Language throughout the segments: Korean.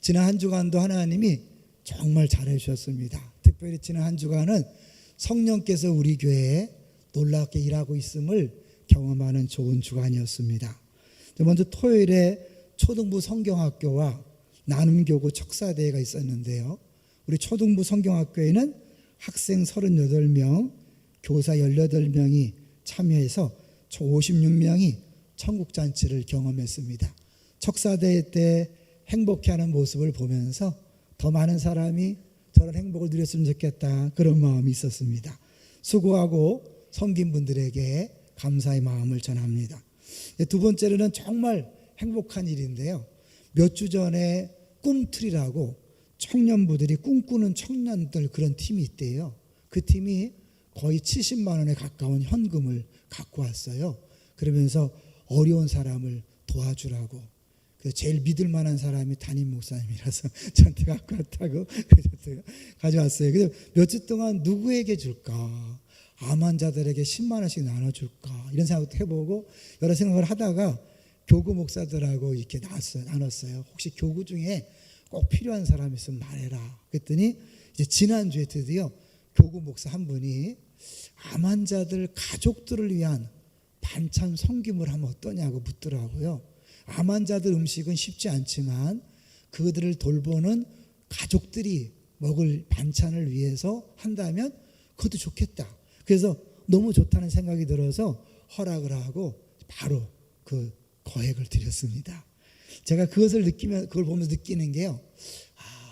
지난 한 주간도 하나님이 정말 잘해 주셨습니다. 특별히 지난 한 주간은 성령께서 우리 교회에 놀랍게 일하고 있음을 경험하는 좋은 주간이었습니다. 먼저 토요일에 초등부 성경학교와 나눔교구 척사대회가 있었는데요. 우리 초등부 성경학교에는 학생 38명, 교사 18명이 참여해서 총 56명이 천국잔치를 경험했습니다. 척사대회 때 행복해하는 모습을 보면서 더 많은 사람이 저런 행복을 누렸으면 좋겠다, 그런 마음이 있었습니다. 수고하고 섬긴 분들에게 감사의 마음을 전합니다. 두 번째로는 정말 행복한 일인데요. 몇 주 전에 꿈틀이라고 청년부들이 꿈꾸는 청년들 그런 팀이 있대요. 그 팀이 거의 70만 원에 가까운 현금을 갖고 왔어요. 그러면서 어려운 사람을 도와주라고. 제일 믿을 만한 사람이 담임 목사님이라서 저한테 갖고 왔다고 가져왔어요. 그래서 몇 주 동안 누구에게 줄까? 암 환자들에게 10만 원씩 나눠줄까? 이런 생각도 해보고 여러 생각을 하다가 교구 목사들하고 이렇게 나눴어요. 혹시 교구 중에 꼭 필요한 사람 있으면 말해라. 그랬더니 이제 지난주에 드디어 교구 목사 한 분이 암 환자들 가족들을 위한 반찬 섬김을 하면 어떠냐고 묻더라고요. 암 환자들 음식은 쉽지 않지만 그들을 돌보는 가족들이 먹을 반찬을 위해서 한다면 그것도 좋겠다. 그래서 너무 좋다는 생각이 들어서 허락을 하고 바로 그 거액을 드렸습니다. 제가 그걸 보면서 느끼는 게요.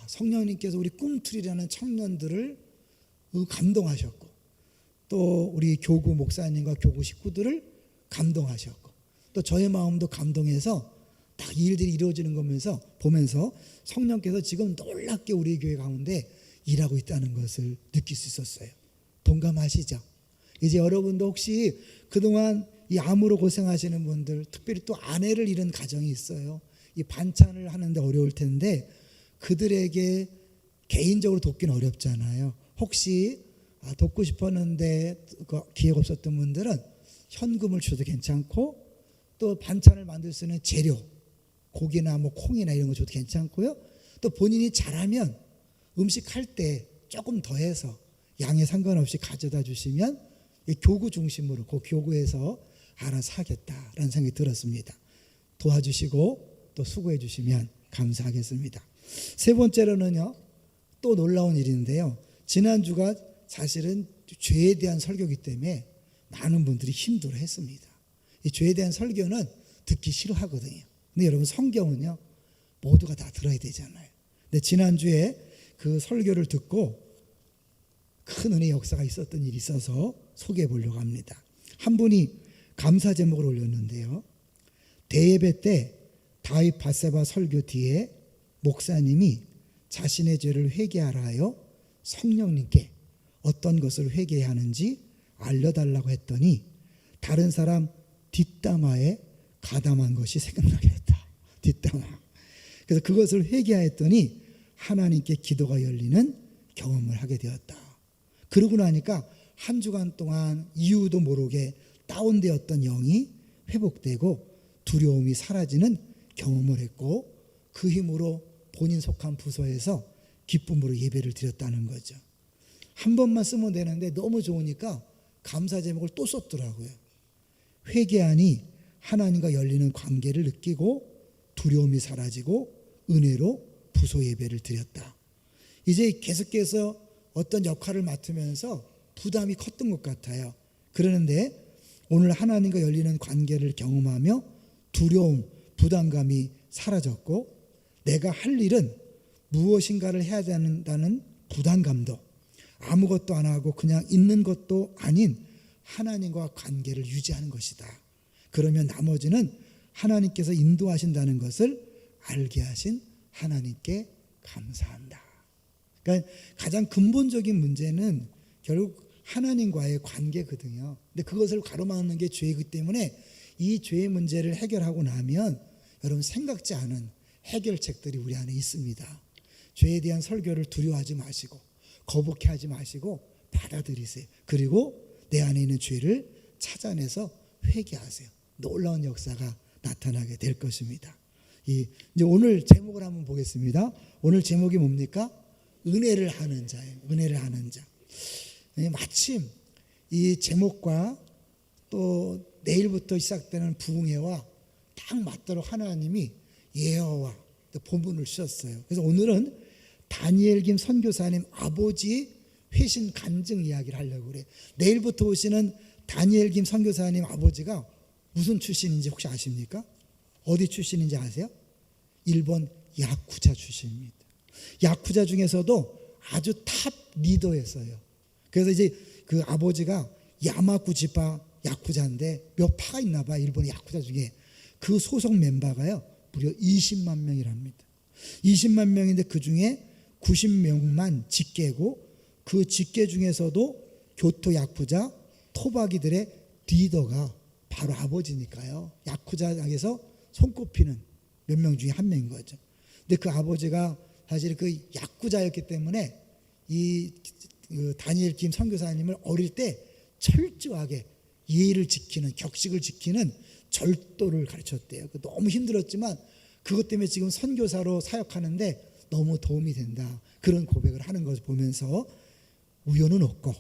성령님께서 우리 꿈틀이라는 청년들을 감동하셨고, 또 우리 교구 목사님과 교구 식구들을 감동하셨고, 또 저의 마음도 감동해서 딱 이 일들이 이루어지는 거 보면서 성령께서 지금 놀랍게 우리 교회 가운데 일하고 있다는 것을 느낄 수 있었어요. 동감하시죠? 이제 여러분도 혹시 그동안 이 암으로 고생하시는 분들, 특별히 또 아내를 잃은 가정이 있어요. 이 반찬을 하는데 어려울 텐데 그들에게 개인적으로 돕기는 어렵잖아요. 혹시 돕고 싶었는데 기회가 없었던 분들은 현금을 줘도 괜찮고, 또 반찬을 만들 수 있는 재료, 고기나 콩이나 이런 거 줘도 괜찮고요. 또 본인이 잘하면 음식할 때 조금 더해서 양에 상관없이 가져다 주시면 교구 중심으로 그 교구에서 알아서 하겠다라는 생각이 들었습니다. 도와주시고 또 수고해 주시면 감사하겠습니다. 세 번째로는요, 또 놀라운 일인데요. 지난주가 사실은 죄에 대한 설교이기 때문에 많은 분들이 힘들어했습니다. 이 죄에 대한 설교는 듣기 싫어하거든요. 근데 여러분, 성경은요 모두가 다 들어야 되잖아요. 근데 지난주에 그 설교를 듣고 큰 은혜의 역사가 있었던 일이 있어서 소개해 보려고 합니다. 한 분이 감사 제목을 올렸는데요. 대예배 때 다윗 밧세바 설교 뒤에 목사님이 자신의 죄를 회개하라 하여 성령님께 어떤 것을 회개해야 하는지 알려달라고 했더니 다른 사람 뒷담화에 가담한 것이 생각나게 했다. 뒷담화. 그래서 그것을 회개하였더니 하나님께 기도가 열리는 경험을 하게 되었다. 그러고 나니까 한 주간 동안 이유도 모르게 다운되었던 영이 회복되고 두려움이 사라지는 경험을 했고, 그 힘으로 본인 속한 부서에서 기쁨으로 예배를 드렸다는 거죠. 한 번만 쓰면 되는데 너무 좋으니까 감사 제목을 또 썼더라고요. 회개하니 하나님과 열리는 관계를 느끼고 두려움이 사라지고 은혜로 부서 예배를 드렸다. 이제 계속해서 어떤 역할을 맡으면서 부담이 컸던 것 같아요. 그러는데 오늘 하나님과 열리는 관계를 경험하며 두려움, 부담감이 사라졌고, 내가 할 일은 무엇인가를 해야 된다는 부담감도, 아무것도 안 하고 그냥 있는 것도 아닌 하나님과 관계를 유지하는 것이다. 그러면 나머지는 하나님께서 인도하신다는 것을 알게 하신 하나님께 감사한다. 그러니까 가장 근본적인 문제는 결국 하나님과의 관계거든요. 근데 그것을 가로막는 게 죄이기 때문에 이 죄의 문제를 해결하고 나면 여러분, 생각지 않은 해결책들이 우리 안에 있습니다. 죄에 대한 설교를 두려워하지 마시고 거북해하지 마시고 받아들이세요. 그리고 내 안에 있는 죄를 찾아내서 회개하세요. 놀라운 역사가 나타나게 될 것입니다. 이제 오늘 제목을 한번 보겠습니다. 오늘 제목이 뭡니까? 은혜를 하는 자예요. 은혜를 하는 자. 마침 이 제목과 또 내일부터 시작되는 부흥회와 딱 맞도록 하나님이 예언과 본문을 주셨어요. 그래서 오늘은 다니엘 김 선교사님 아버지의 회신 간증 이야기를 하려고 그래요. 내일부터 오시는 다니엘 김 선교사님 아버지가 무슨 출신인지 혹시 아십니까? 어디 출신인지 아세요? 일본 야쿠자 출신입니다. 야쿠자 중에서도 아주 탑 리더였어요. 그래서 이제 그 아버지가 야마구치파 야쿠자인데 몇 파가 있나 봐. 일본 야쿠자 중에 그 소속 멤버가요 무려 20만 명이랍니다. 20만 명인데 그 중에 90명만 직계고 그 직계 중에서도 교토 야쿠자 토박이들의 리더가 바로 아버지니까요. 야쿠자에서 손꼽히는 몇 명 중에 한 명인 거죠. 근데 그 아버지가 사실 그 야쿠자였기 때문에 이 다니엘 김 선교사님을 어릴 때 철저하게 예의를 지키는, 격식을 지키는 절도를 가르쳤대요. 너무 힘들었지만 그것 때문에 지금 선교사로 사역하는데 너무 도움이 된다. 그런 고백을 하는 것을 보면서 우연은 없고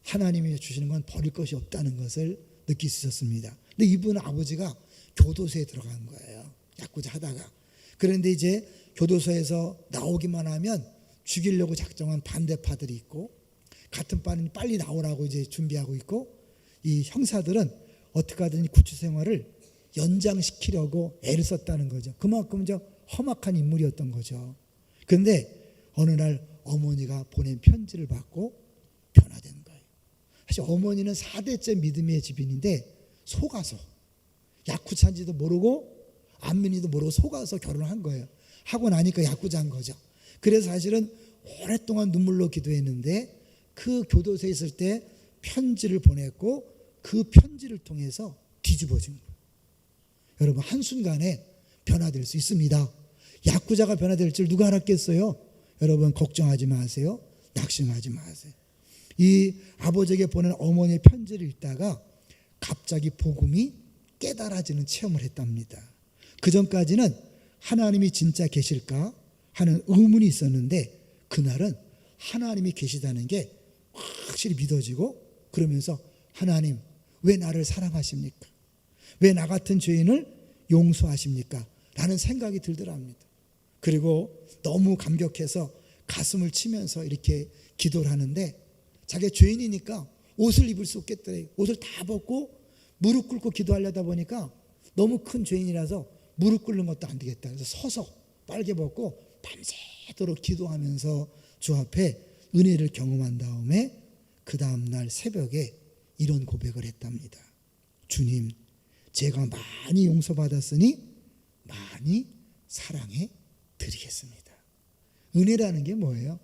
하나님이 주시는 건 버릴 것이 없다는 것을 느낄 수 있었습니다. 근데 이분은 아버지가 교도소에 들어간 거예요. 야쿠자 하다가. 그런데 이제 교도소에서 나오기만 하면 죽이려고 작정한 반대파들이 있고 같은 반은 빨리 나오라고 이제 준비하고 있고 이 형사들은 어떻게 하든 구치 생활을 연장시키려고 애를 썼다는 거죠. 그만큼 저 험악한 인물이었던 거죠. 그런데 어느 날 어머니가 보낸 편지를 받고 변화된 거예요. 사실 어머니는 4대째 믿음의 집인인데 속아서 야쿠자인지도 모르고 안면이도 모르고 속아서 결혼한 거예요. 하고 나니까 야쿠자인 거죠. 그래서 사실은 오랫동안 눈물로 기도했는데 그 교도소에 있을 때 편지를 보냈고 그 편지를 통해서 뒤집어진 거예요. 여러분 한순간에 변화될 수 있습니다. 야쿠자가 변화될 줄 누가 알았겠어요? 여러분 걱정하지 마세요. 낙심하지 마세요. 이 아버지에게 보낸 어머니의 편지를 읽다가 갑자기 복음이 깨달아지는 체험을 했답니다. 그 전까지는 하나님이 진짜 계실까 하는 의문이 있었는데 그날은 하나님이 계시다는 게 확실히 믿어지고 그러면서 하나님 왜 나를 사랑하십니까? 왜 나 같은 죄인을 용서하십니까? 라는 생각이 들더랍니다. 그리고 너무 감격해서 가슴을 치면서 이렇게 기도를 하는데 자기가 죄인이니까 옷을 입을 수 없겠더래요. 옷을 다 벗고 무릎 꿇고 기도하려다 보니까 너무 큰 죄인이라서 무릎 꿇는 것도 안 되겠다. 그래서 서서 빨개 벗고 밤새도록 기도하면서 주 앞에 은혜를 경험한 다음에 그 다음날 새벽에 이런 고백을 했답니다. 주님, 제가 많이 용서받았으니 많이 사랑해 드리겠습니다. 은혜라는 게 뭐예요?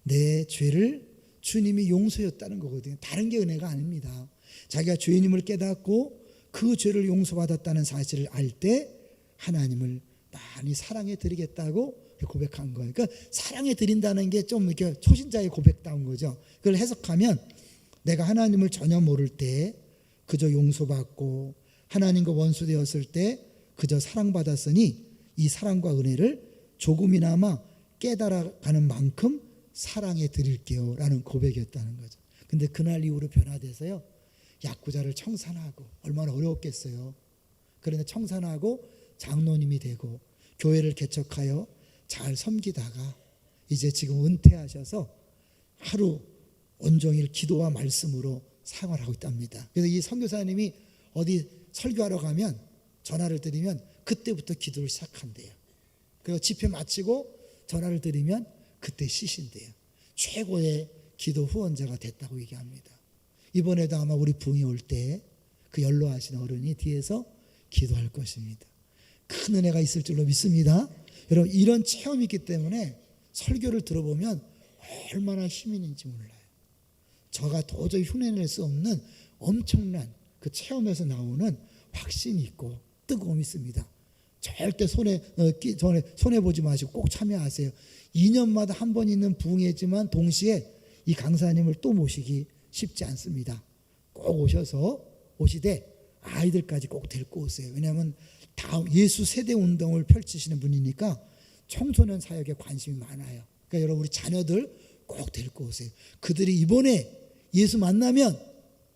내 죄를 주님이 용서했다는 거거든요. 다른 게 은혜가 아닙니다. 자기가 죄인임을 깨닫고 그 죄를 용서받았다는 사실을 알 때 하나님을 많이 사랑해 드리겠다고 고백한 거예요. 그러니까 사랑해 드린다는 게 좀 이렇게 초신자의 고백다운 거죠. 그걸 해석하면 내가 하나님을 전혀 모를 때 그저 용서받고 하나님과 원수 되었을 때 그저 사랑받았으니 이 사랑과 은혜를 조금이나마 깨달아가는 만큼 사랑해 드릴게요 라는 고백이었다는 거죠. 근데 그날 이후로 변화돼서요 야쿠자를 청산하고 얼마나 어려웠겠어요. 그런데 청산하고 장로님이 되고 교회를 개척하여 잘 섬기다가 이제 지금 은퇴하셔서 하루 온종일 기도와 말씀으로 생활하고 있답니다. 그래서 이 선교사님이 어디 설교하러 가면 전화를 드리면 그때부터 기도를 시작한대요. 그리고 집회 마치고 전화를 드리면 그때 쉬신대요. 최고의 기도 후원자가 됐다고 얘기합니다. 이번에도 아마 우리 부흥이 올 때 그 연로하신 어른이 뒤에서 기도할 것입니다. 큰 은혜가 있을 줄로 믿습니다. 여러분 이런 체험이 있기 때문에 설교를 들어보면 얼마나 힘이 있는지 몰라요. 저가 도저히 흉내낼 수 없는 엄청난 그 체험에서 나오는 확신이 있고 뜨거움이 있습니다. 절대 손해보지 마시고 꼭 참여하세요. 2년마다 한 번 있는 부흥회지만 동시에 이 강사님을 또 모시기 쉽지 않습니다. 꼭 오시되 아이들까지 꼭 데리고 오세요. 왜냐하면 예수 세대 운동을 펼치시는 분이니까 청소년 사역에 관심이 많아요. 그러니까 여러분 우리 자녀들 꼭 데리고 오세요. 그들이 이번에 예수 만나면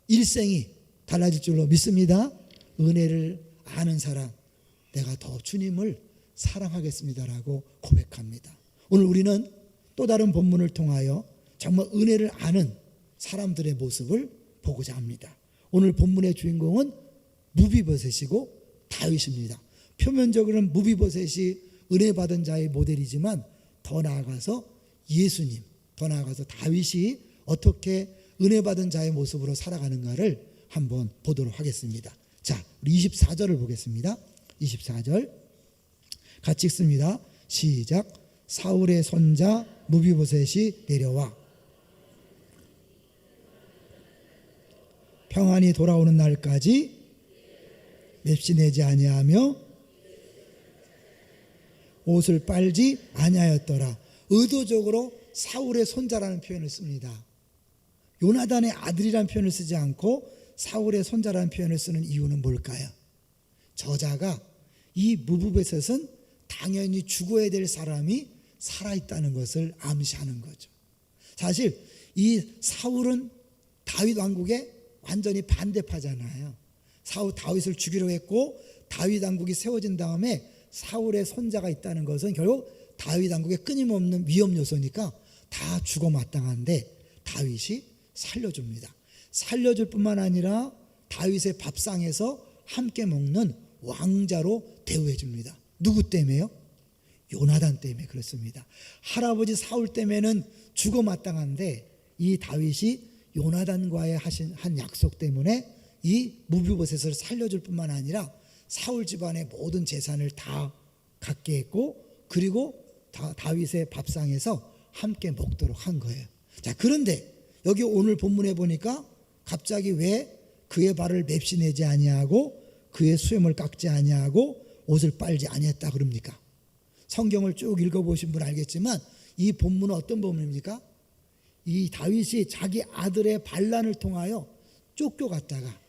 일생이 달라질 줄로 믿습니다. 은혜를 아는 사람, 내가 더 주님을 사랑하겠습니다라고 고백합니다. 오늘 우리는 또 다른 본문을 통하여 정말 은혜를 아는 사람들의 모습을 보고자 합니다. 오늘 본문의 주인공은 무비보셋이고 다윗입니다. 표면적으로는 무비보셋이 은혜 받은 자의 모델이지만 더 나아가서 예수님, 더 나아가서 다윗이 어떻게 은혜 받은 자의 모습으로 살아가는가를 한번 보도록 하겠습니다. 자, 우리 24절을 보겠습니다. 24절 같이 읽습니다. 시작. 사울의 손자 무비보셋이 내려와 평안히 돌아오는 날까지 맵시내지 아니하며 옷을 빨지 아니하였더라. 의도적으로 사울의 손자라는 표현을 씁니다. 요나단의 아들이라는 표현을 쓰지 않고 사울의 손자라는 표현을 쓰는 이유는 뭘까요? 저자가 이 무비보셋은 당연히 죽어야 될 사람이 살아있다는 것을 암시하는 거죠. 사실 이 사울은 다윗 왕국의 완전히 반대파잖아요. 다윗을 죽이려고 했고 다윗 왕국이 세워진 다음에 사울의 손자가 있다는 것은 결국 다윗 왕국의 끊임없는 위험 요소니까 다 죽어 마땅한데 다윗이 살려줍니다. 살려줄 뿐만 아니라 다윗의 밥상에서 함께 먹는 왕자로 대우해 줍니다. 누구 때문에요? 요나단 때문에 그렇습니다. 할아버지 사울 때문에는 죽어 마땅한데 이 다윗이 요나단과의 한 약속 때문에 이 무비보셋을 살려줄 뿐만 아니라 사울 집안의 모든 재산을 다 갖게 했고 그리고 다윗의 밥상에서 함께 먹도록 한 거예요. 자, 그런데 여기 오늘 본문에 보니까 갑자기 왜 그의 발을 맵시내지 아니하고 그의 수염을 깎지 아니하고 옷을 빨지 아니했다 그럽니까? 성경을 쭉 읽어보신 분 알겠지만 이 본문은 어떤 본문입니까? 이 다윗이 자기 아들의 반란을 통하여 쫓겨갔다가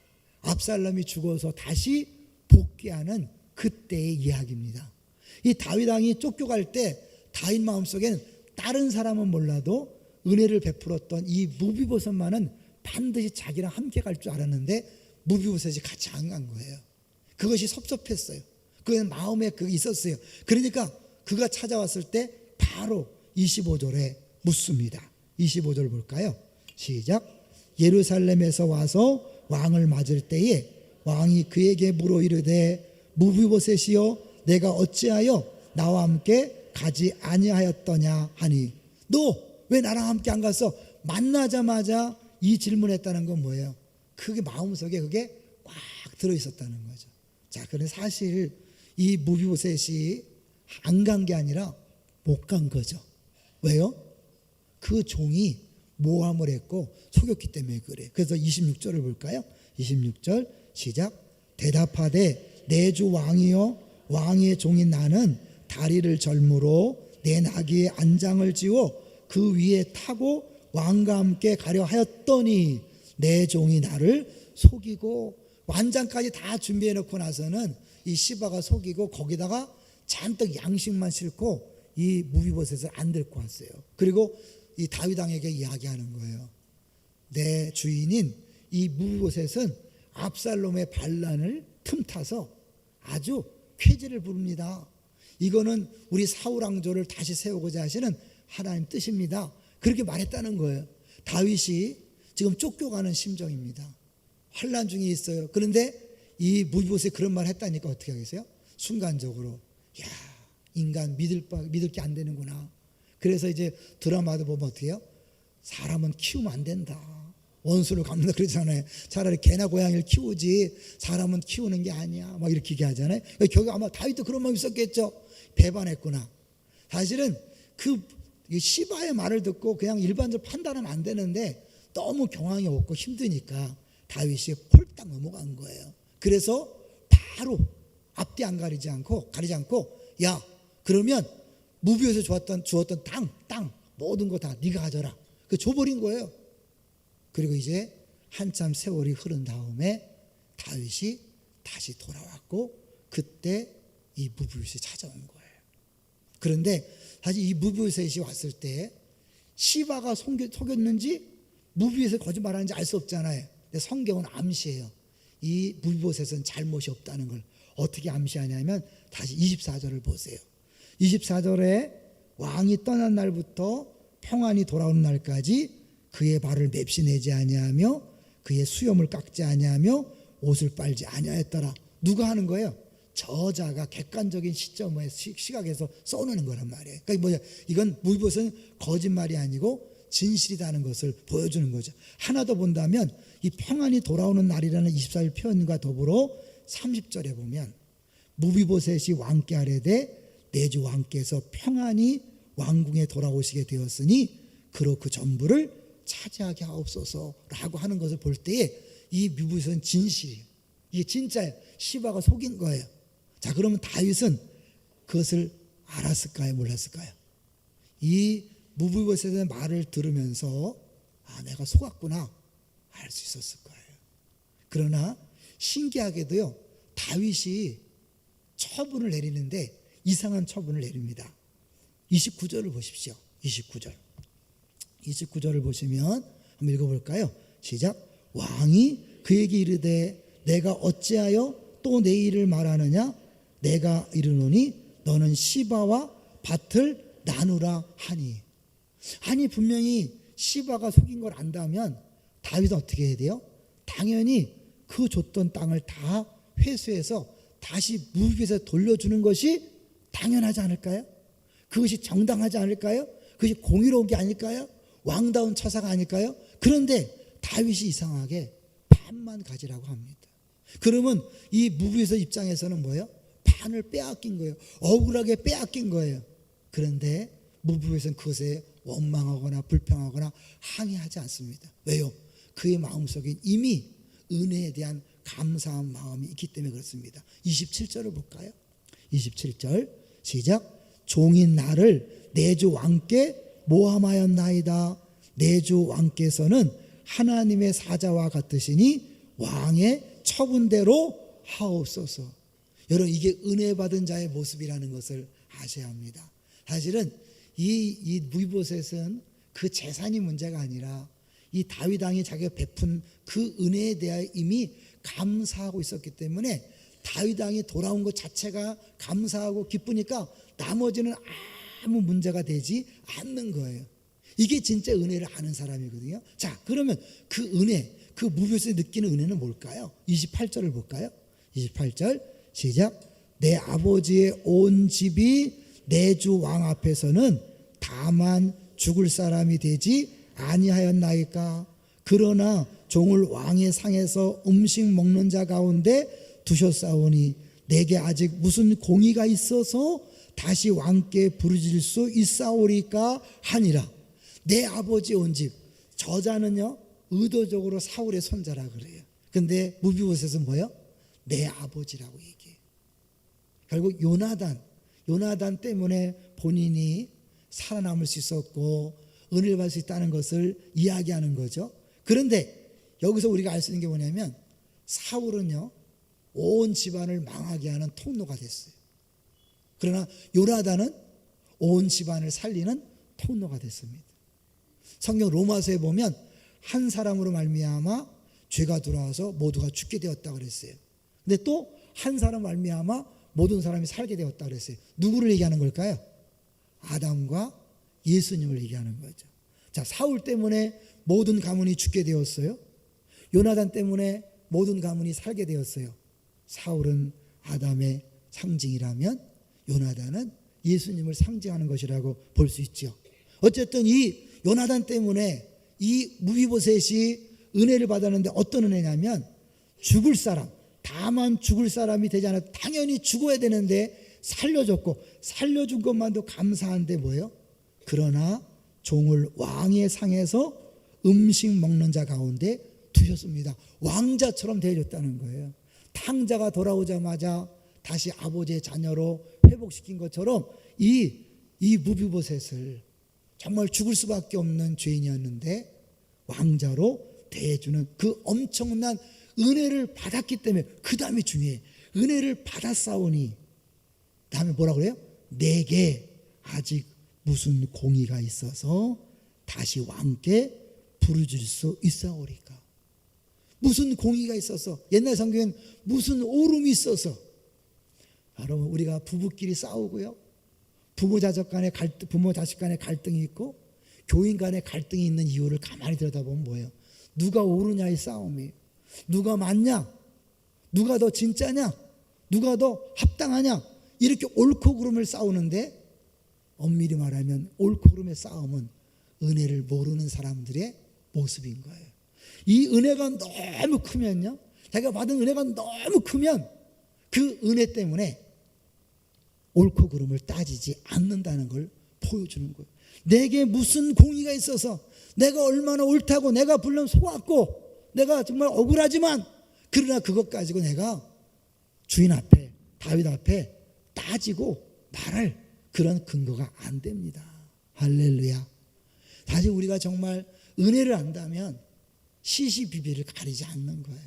압살롬이 죽어서 다시 복귀하는 그때의 이야기입니다. 이 다윗 왕이 쫓겨갈 때 다윗 마음속엔 다른 사람은 몰라도 은혜를 베풀었던 이 무비보셋만은 반드시 자기랑 함께 갈 줄 알았는데 무비보셋이 같이 안 간 거예요. 그것이 섭섭했어요. 그는 마음에 그게 있었어요. 그러니까 그가 찾아왔을 때 바로 25절에 묻습니다. 25절 볼까요? 시작. 예루살렘에서 와서 왕을 맞을 때에 왕이 그에게 물어 이르되 무비보셋이여 내가 어찌하여 나와 함께 가지 아니하였더냐 하니 너 왜 나랑 함께 안 갔어? 만나자마자 이 질문했다는 건 뭐예요? 그게 마음속에 그게 꽉 들어있었다는 거죠. 자, 그런데 사실 이 무비보셋이 안 간 게 아니라 못 간 거죠. 왜요? 그 종이 모함을 했고 속였기 때문에 그래요. 그래서 26절을 볼까요? 26절 시작. 대답하되 내 주 왕이여 왕의 종인 나는 다리를 절므로 내 나귀의 안장을 지워 그 위에 타고 왕과 함께 가려 하였더니 내 종이 나를 속이고 완장까지 다 준비해 놓고 나서는 이 시바가 속이고 거기다가 잔뜩 양식만 싣고 이 무비보셋을 안 데리고 왔어요. 그리고 이 다윗 왕에게 이야기하는 거예요. 내 주인인 이 무비보셋은 압살롬의 반란을 틈타서 아주 쾌지를 부릅니다. 이거는 우리 사울 왕조를 다시 세우고자 하시는 하나님 뜻입니다. 그렇게 말했다는 거예요. 다윗이 지금 쫓겨가는 심정입니다. 환난 중에 있어요. 그런데 이 무비보셋이 그런 말 했다니까 어떻게 하겠어요? 순간적으로 야, 인간 믿을 게 안 되는구나. 그래서 이제 드라마도 보면 어떻게 해요? 사람은 키우면 안 된다. 원수를 갚는다 그러잖아요. 차라리 개나 고양이를 키우지 사람은 키우는 게 아니야. 막 이렇게 얘기하잖아요. 결국 아마 다윗도 그런 마음이 있었겠죠. 배반했구나. 사실은 그 시바의 말을 듣고 그냥 일반적으로 판단하면 안 되는데 너무 경황이 없고 힘드니까 다윗이 홀딱 넘어간 거예요. 그래서 바로 앞뒤 안 가리지 않고 야 그러면 무비에서 주었던 땅 모든 거 다 네가 가져라. 그 줘버린 거예요. 그리고 이제 한참 세월이 흐른 다음에 다윗이 다시 돌아왔고 그때 이 무비보셋이 찾아온 거예요. 그런데 사실 이 무비보셋이 왔을 때 시바가 속였는지 무비보셋이 거짓말하는지 알 수 없잖아요. 근데 성경은 암시해요. 이 무비보셋은 잘못이 없다는 걸. 어떻게 암시하냐면 다시 24절을 보세요. 24절에 왕이 떠난 날부터 평안히 돌아오는 날까지 그의 발을 맵시내지 아니하며 그의 수염을 깎지 아니하며 옷을 빨지 아니하였더라. 누가 하는 거예요? 저자가 객관적인 시점의 시각에서 써놓는 거란 말이에요. 그러니까 뭐냐, 이건 무비보셋은 거짓말이 아니고 진실이라는 것을 보여주는 거죠. 하나 더 본다면 이 평안히 돌아오는 날이라는 24절 표현과 더불어 30절에 보면 무비보셋이 왕께 아뢰되 내 주 왕께서 평안히 왕궁에 돌아오시게 되었으니 그로 그 전부를 차지하게 하옵소서라고 하는 것을 볼 때에 이 무비보셋은 진실이에요. 이게 진짜예요. 시바가 속인 거예요. 자, 그러면 다윗은 그것을 알았을까요? 몰랐을까요? 이 무비보셋의 말을 들으면서 내가 속았구나 알 수 있었을 거예요. 그러나 신기하게도요, 다윗이 처분을 내리는데 이상한 처분을 내립니다. 29절을 보십시오. 29절을 보시면 한번 읽어볼까요? 시작. 왕이 그에게 이르되 내가 어찌하여 또 내 일을 말하느냐? 내가 이르노니 너는 시바와 밭을 나누라 하니. 아니, 분명히 시바가 속인 걸 안다면 다윗은 어떻게 해야 돼요? 당연히 그 줬던 땅을 다 회수해서 다시 무비보셋에 돌려주는 것이 당연하지 않을까요? 그것이 정당하지 않을까요? 그것이 공의로운 게 아닐까요? 왕다운 처사가 아닐까요? 그런데 다윗이 이상하게 반만 가지라고 합니다. 그러면 이 무비보셋 입장에서는 뭐예요? 반을 빼앗긴 거예요. 억울하게 빼앗긴 거예요. 그런데 무비보셋은 그것에 원망하거나 불평하거나 항의하지 않습니다. 왜요? 그의 마음속에 이미 은혜에 대한 감사한 마음이 있기 때문에 그렇습니다. 27절을 볼까요? 27절 시작. 종인 나를 내 주 왕께 모함하였나이다. 내 주 왕께서는 하나님의 사자와 같으시니 왕의 처분대로 하옵소서. 여러분, 이게 은혜 받은 자의 모습이라는 것을 아셔야 합니다. 사실은 이 무비보셋은 그 재산이 문제가 아니라 이 다윗 왕이 자기가 베푼 그 은혜에 대하여 이미 감사하고 있었기 때문에 다윗 왕이 돌아온 것 자체가 감사하고 기쁘니까 나머지는 아무 문제가 되지 않는 거예요. 이게 진짜 은혜를 아는 사람이거든요. 자, 그러면 그 은혜, 그 무비보셋이 느끼는 은혜는 뭘까요? 28절을 볼까요? 28절 시작. 내 아버지의 온 집이 내 주 왕 앞에서는 다만 죽을 사람이 되지 아니하였나이까. 그러나 종을 왕의 상에서 음식 먹는 자 가운데 두셨사오니 내게 아직 무슨 공의가 있어서 다시 왕께 부르질 수 있사오리까 하니라. 내 아버지 온 집, 저자는요 의도적으로 사울의 손자라 그래요. 근데 무비보셋은 뭐예요? 내 아버지라고 얘기해요. 결국 요나단 때문에 본인이 살아남을 수 있었고 은혜를 받을 수 있다는 것을 이야기하는 거죠. 그런데 여기서 우리가 알 수 있는 게 뭐냐면 사울은요 온 집안을 망하게 하는 통로가 됐어요. 그러나 요나단은 온 집안을 살리는 통로가 됐습니다. 성경 로마서에 보면 한 사람으로 말미암아 죄가 들어와서 모두가 죽게 되었다 그랬어요. 근데 또 한 사람 말미암아 모든 사람이 살게 되었다 그랬어요. 누구를 얘기하는 걸까요? 아담과 예수님을 얘기하는 거죠. 자, 사울 때문에 모든 가문이 죽게 되었어요. 요나단 때문에 모든 가문이 살게 되었어요. 사울은 아담의 상징이라면 요나단은 예수님을 상징하는 것이라고 볼 수 있죠. 어쨌든 이 요나단 때문에 이 무비보셋이 은혜를 받았는데 어떤 은혜냐면 죽을 사람, 다만 죽을 사람이 되지 않아도 당연히 죽어야 되는데 살려줬고 살려준 것만도 감사한데 뭐예요? 그러나 종을 왕의 상에서 음식 먹는 자 가운데 두셨습니다. 왕자처럼 대해줬다는 거예요. 탕자가 돌아오자마자 다시 아버지의 자녀로 회복시킨 것처럼 이 무비보셋을 정말 죽을 수밖에 없는 죄인이었는데 왕자로 대해주는 그 엄청난 은혜를 받았기 때문에 그 다음이 중요해. 은혜를 받았사오니 다음에 뭐라 그래요? 내게 아직 무슨 공의가 있어서 다시 왕께 부르질 수 있사오리까. 무슨 공의가 있어서, 옛날 성경엔 무슨 오름이 있어서. 여러분, 우리가 부부끼리 싸우고요, 부모 자식 간에 갈등이 있고 교인 간에 갈등이 있는 이유를 가만히 들여다보면 뭐예요? 누가 옳으냐의 싸움이에요. 누가 맞냐? 누가 더 진짜냐? 누가 더 합당하냐? 이렇게 옳고 그름을 싸우는데, 엄밀히 말하면 옳고 그름의 싸움은 은혜를 모르는 사람들의 모습인 거예요. 이 은혜가 너무 크면요, 자기가 받은 은혜가 너무 크면 그 은혜 때문에 옳고 그름을 따지지 않는다는 걸 보여주는 거예요. 내게 무슨 공의가 있어서, 내가 얼마나 옳다고, 내가 물론 속았고 내가 정말 억울하지만, 그러나 그것 가지고 내가 주인 앞에, 다윗 앞에 따지고 말할 그런 근거가 안 됩니다. 할렐루야. 사실 우리가 정말 은혜를 안다면 시시비비를 가리지 않는 거예요.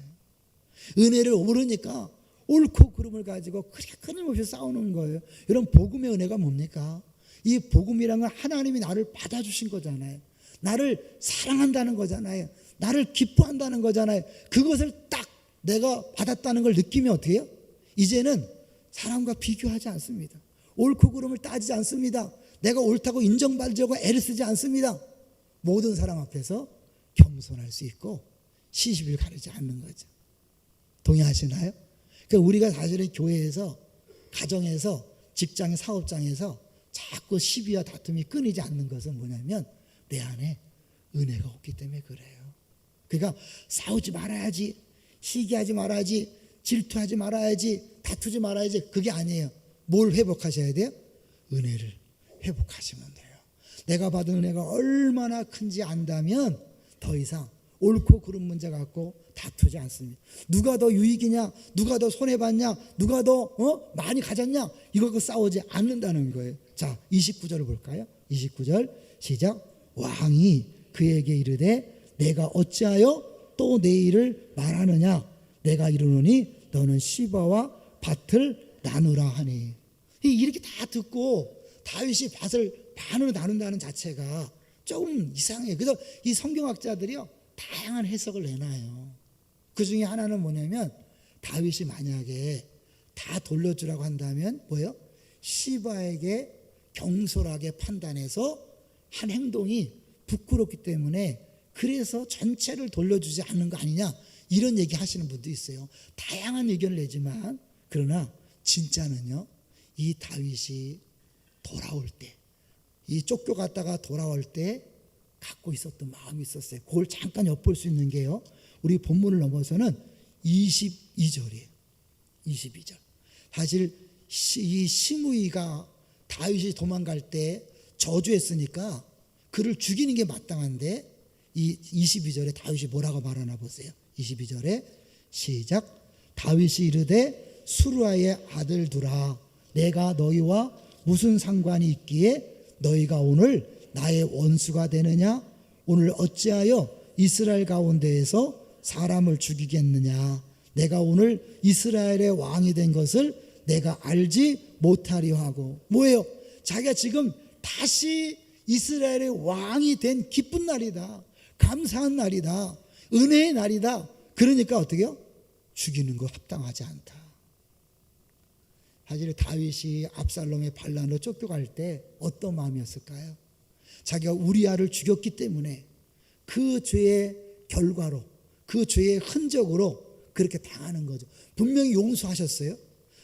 은혜를 모르니까 옳고 그름을 가지고 그렇게 끊임없이 싸우는 거예요. 여러분, 복음의 은혜가 뭡니까? 이 복음이란 건 하나님이 나를 받아주신 거잖아요. 나를 사랑한다는 거잖아요. 나를 기뻐한다는 거잖아요. 그것을 딱 내가 받았다는 걸 느끼면 어떻게 해요? 이제는 사람과 비교하지 않습니다. 옳고 그름을 따지지 않습니다. 내가 옳다고 인정받으려고 애를 쓰지 않습니다. 모든 사람 앞에서 겸손할 수 있고 시시비를 가리지 않는 거죠. 동의하시나요? 그러니까 우리가 사실은 교회에서, 가정에서, 직장, 사업장에서 자꾸 시비와 다툼이 끊이지 않는 것은 뭐냐면 내 안에 은혜가 없기 때문에 그래요. 그러니까 싸우지 말아야지, 시기하지 말아야지, 질투하지 말아야지, 다투지 말아야지, 그게 아니에요. 뭘 회복하셔야 돼요? 은혜를 회복하시면 돼요. 내가 받은 은혜가 얼마나 큰지 안다면 더 이상 옳고 그름 문제 갖고 다투지 않습니다. 누가 더 유익이냐, 누가 더 손해봤냐, 누가 더 많이 가졌냐, 이거 갖고 싸우지 않는다는 거예요. 자, 29절을 볼까요? 29절 시작. 왕이 그에게 이르되 내가 어찌하여 또 내 일을 말하느냐, 내가 이르노니 너는 시바와 밭을 나누라 하니. 이렇게 다 듣고 다윗이 밭을 반으로 나눈다는 자체가 조금 이상해요. 그래서 이 성경학자들이요, 다양한 해석을 내놔요. 그 중에 하나는 뭐냐면, 다윗이 만약에 다 돌려주라고 한다면 뭐예요? 시바에게 경솔하게 판단해서 한 행동이 부끄럽기 때문에 그래서 전체를 돌려주지 않는 거 아니냐, 이런 얘기 하시는 분도 있어요. 다양한 의견을 내지만, 그러나 진짜는요, 이 다윗이 돌아올 때, 이 쫓겨갔다가 돌아올 때 갖고 있었던 마음이 있었어요. 그걸 잠깐 엿볼 수 있는 게요, 우리 본문을 넘어서는 22절이에요. 22절. 사실 이 시므이가 다윗이 도망갈 때 저주했으니까 그를 죽이는 게 마땅한데, 이 22절에 다윗이 뭐라고 말하나 보세요. 22절에 시작. 다윗이 이르되 수루아의 아들들아, 내가 너희와 무슨 상관이 있기에 너희가 오늘 나의 원수가 되느냐? 오늘 어찌하여 이스라엘 가운데에서 사람을 죽이겠느냐? 내가 오늘 이스라엘의 왕이 된 것을 내가 알지 못하려 하고. 뭐예요? 자기가 지금 다시 이스라엘의 왕이 된 기쁜 날이다, 감사한 날이다, 은혜의 날이다. 그러니까 어떻게 해요? 죽이는 거 합당하지 않다. 사실 다윗이 압살롬의 반란으로 쫓겨갈 때 어떤 마음이었을까요? 자기가 우리아를 죽였기 때문에 그 죄의 결과로, 그 죄의 흔적으로 그렇게 당하는 거죠. 분명히 용서하셨어요.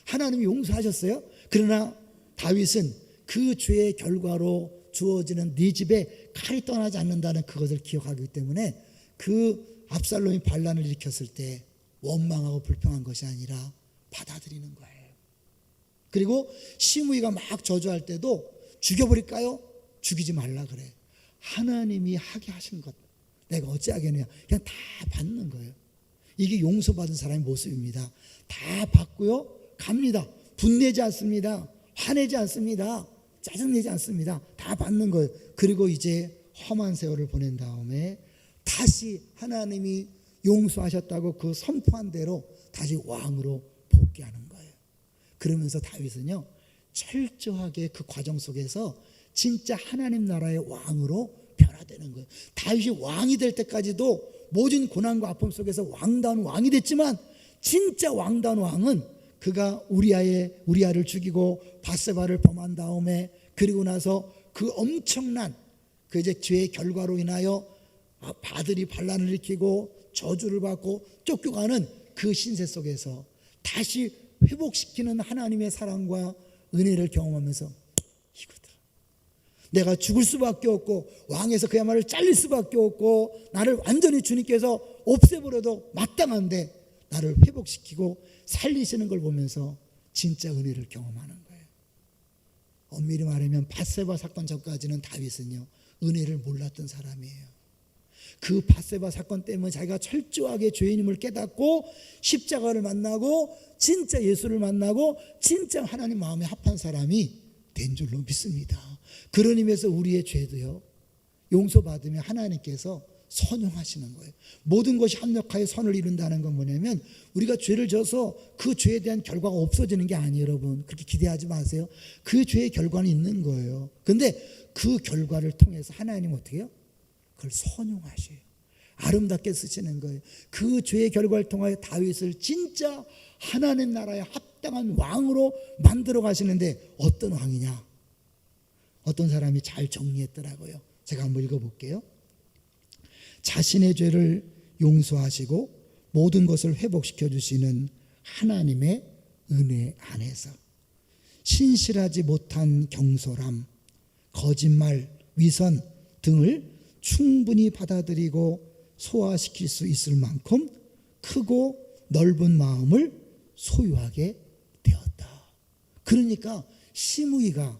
하나님이 용서하셨어요. 그러나 다윗은 그 죄의 결과로 주어지는 네 집에 칼이 떠나지 않는다는 그것을 기억하기 때문에 그 압살롬이 반란을 일으켰을 때 원망하고 불평한 것이 아니라 받아들이는 거예요. 그리고 시므이가 막 저주할 때도 죽여버릴까요? 죽이지 말라 그래. 하나님이 하게 하신 것 내가 어찌하겠느냐, 그냥 다 받는 거예요. 이게 용서받은 사람의 모습입니다. 다 받고요 갑니다. 분내지 않습니다. 화내지 않습니다. 짜증내지 않습니다. 다 받는 거예요. 그리고 이제 험한 세월을 보낸 다음에 다시 하나님이 용서하셨다고 그 선포한 대로 다시 왕으로 복귀하는 거예요. 그러면서 다윗은요, 철저하게 그 과정 속에서 진짜 하나님 나라의 왕으로 변화되는 거예요. 다윗이 왕이 될 때까지도 모든 고난과 아픔 속에서 왕다운 왕이 됐지만, 진짜 왕다운 왕은 그가 우리아를 죽이고 밧세바를 범한 다음에, 그리고 나서 그 엄청난 그 이제 죄의 결과로 인하여 바들이 반란을 일으키고 저주를 받고 쫓겨가는 그 신세 속에서 다시 회복시키는 하나님의 사랑과 은혜를 경험하면서, 이거들 내가 죽을 수밖에 없고 왕에서 그야말로 잘릴 수밖에 없고 나를 완전히 주님께서 없애버려도 마땅한데 나를 회복시키고 살리시는 걸 보면서 진짜 은혜를 경험하는 거예요. 엄밀히 말하면 밧세바 사건 전까지는 다윗은요, 은혜를 몰랐던 사람이에요. 그 밧세바 사건 때문에 자기가 철저하게 죄인임을 깨닫고 십자가를 만나고 진짜 예수를 만나고 진짜 하나님 마음에 합한 사람이 된 줄로 믿습니다. 그런 의미에서 우리의 죄도요, 용서받으면 하나님께서 선용하시는 거예요. 모든 것이 합력하여 선을 이룬다는 건 뭐냐면, 우리가 죄를 져서 그 죄에 대한 결과가 없어지는 게 아니에요. 여러분, 그렇게 기대하지 마세요. 그 죄의 결과는 있는 거예요. 그런데 그 결과를 통해서 하나님은 어떻게 해요? 그걸 선용하셔요. 아름답게 쓰시는 거예요. 그 죄의 결과를 통하여 다윗을 진짜 하나님 나라에 합당한 왕으로 만들어 가시는데, 어떤 왕이냐? 어떤 사람이 잘 정리했더라고요. 제가 한번 읽어볼게요. 자신의 죄를 용서하시고 모든 것을 회복시켜 주시는 하나님의 은혜 안에서 신실하지 못한 경솔함, 거짓말, 위선 등을 충분히 받아들이고 소화시킬 수 있을 만큼 크고 넓은 마음을 소유하게 되었다. 그러니까 시므이가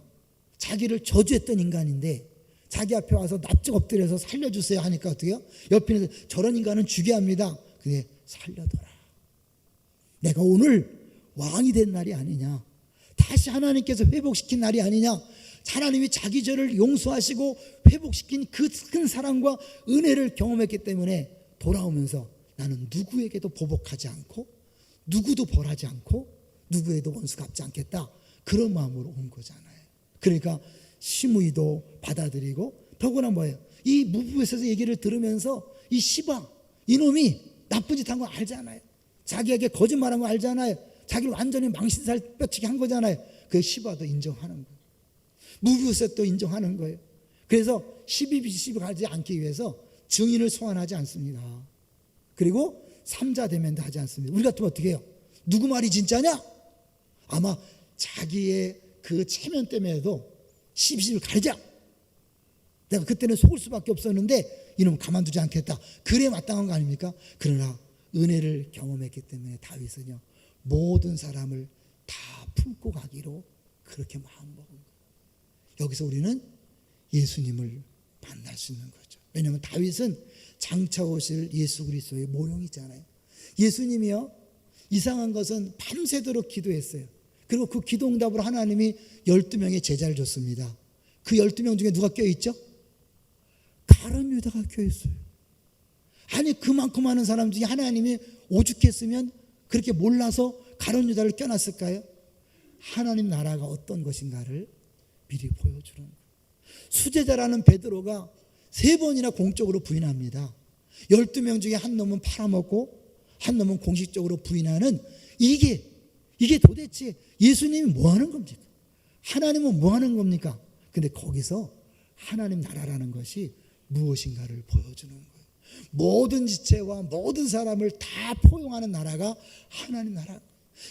자기를 저주했던 인간인데 자기 앞에 와서 납작 엎드려서 살려주세요 하니까 어떻게 해요? 옆에 있는 저런 인간은 죽여야 합니다. 그게 살려둬라. 내가 오늘 왕이 된 날이 아니냐, 다시 하나님께서 회복시킨 날이 아니냐, 하나님이 자기 죄를 용서하시고 회복시킨 그 큰 사랑과 은혜를 경험했기 때문에 돌아오면서 나는 누구에게도 보복하지 않고 누구도 벌하지 않고 누구에도 원수 갚지 않겠다, 그런 마음으로 온 거잖아요. 그러니까 시므이도 받아들이고, 더구나 뭐예요? 이 무브에서 얘기를 들으면서 이 시바, 이놈이 나쁜 짓 한 거 알잖아요. 자기에게 거짓말한 거 알잖아요. 자기를 완전히 망신살 뼈치게 한 거잖아요. 그 시바도 인정하는 거예요. 무브셋도 인정하는 거예요. 그래서 시비 가지 않기 위해서 증인을 소환하지 않습니다. 그리고 삼자 대면도 하지 않습니다. 우리 같으면 어떻게 해요? 누구 말이 진짜냐? 아마 자기의 그 체면 때문에도 시비를 가르자. 내가 그때는 속을 수밖에 없었는데 이놈 가만두지 않겠다. 그래 마땅한 거 아닙니까? 그러나 은혜를 경험했기 때문에 다윗은요, 모든 사람을 다 품고 가기로 그렇게 마음먹은 거예요. 여기서 우리는 예수님을 만날 수 있는 거죠. 왜냐하면 다윗은 장차 오실 예수 그리스도의 모형이잖아요. 예수님이요, 이상한 것은 밤새도록 기도했어요. 그리고 그 기도 응답으로 하나님이 12명의 제자를 줬습니다. 그 12명 중에 누가 껴있죠? 가룟 유다가 껴있어요. 아니, 그만큼 많은 사람 중에 하나님이 오죽했으면 그렇게 몰라서 가룟 유다를 껴놨을까요? 하나님 나라가 어떤 것인가를 미리 보여주는 거예요. 수제자라는 베드로가 3번이나 공적으로 부인합니다. 12명 중에 한 놈은 팔아먹고 한 놈은 공식적으로 부인하는, 이게 도대체 예수님이 뭐 하는 겁니까? 하나님은 뭐 하는 겁니까? 근데 거기서 하나님 나라라는 것이 무엇인가를 보여주는 거예요. 모든 지체와 모든 사람을 다 포용하는 나라가 하나님 나라.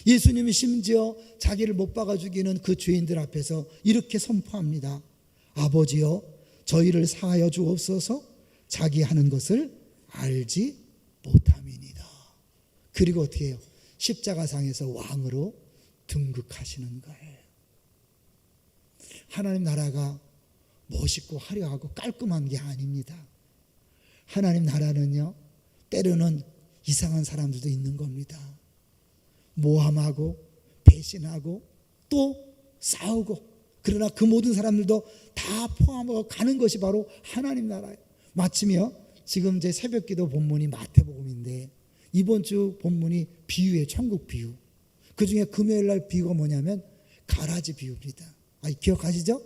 예수님이 심지어 자기를 못 박아 죽이는 그 죄인들 앞에서 이렇게 선포합니다. 아버지여, 저희를 사하여 주옵소서. 자기 하는 것을 알지 못함이니이다. 그리고 어떻게 해요? 십자가상에서 왕으로 등극하시는 거예요. 하나님 나라가 멋있고 화려하고 깔끔한 게 아닙니다. 하나님 나라는요, 때로는 이상한 사람들도 있는 겁니다. 모함하고 배신하고 또 싸우고, 그러나 그 모든 사람들도 다 포함하고 가는 것이 바로 하나님 나라예요. 마침요, 지금 제 새벽기도 본문이 마태복음인데 이번 주 본문이 비유예요. 천국 비유. 그 중에 금요일 날 비유가 뭐냐면 가라지 비유입니다. 기억하시죠?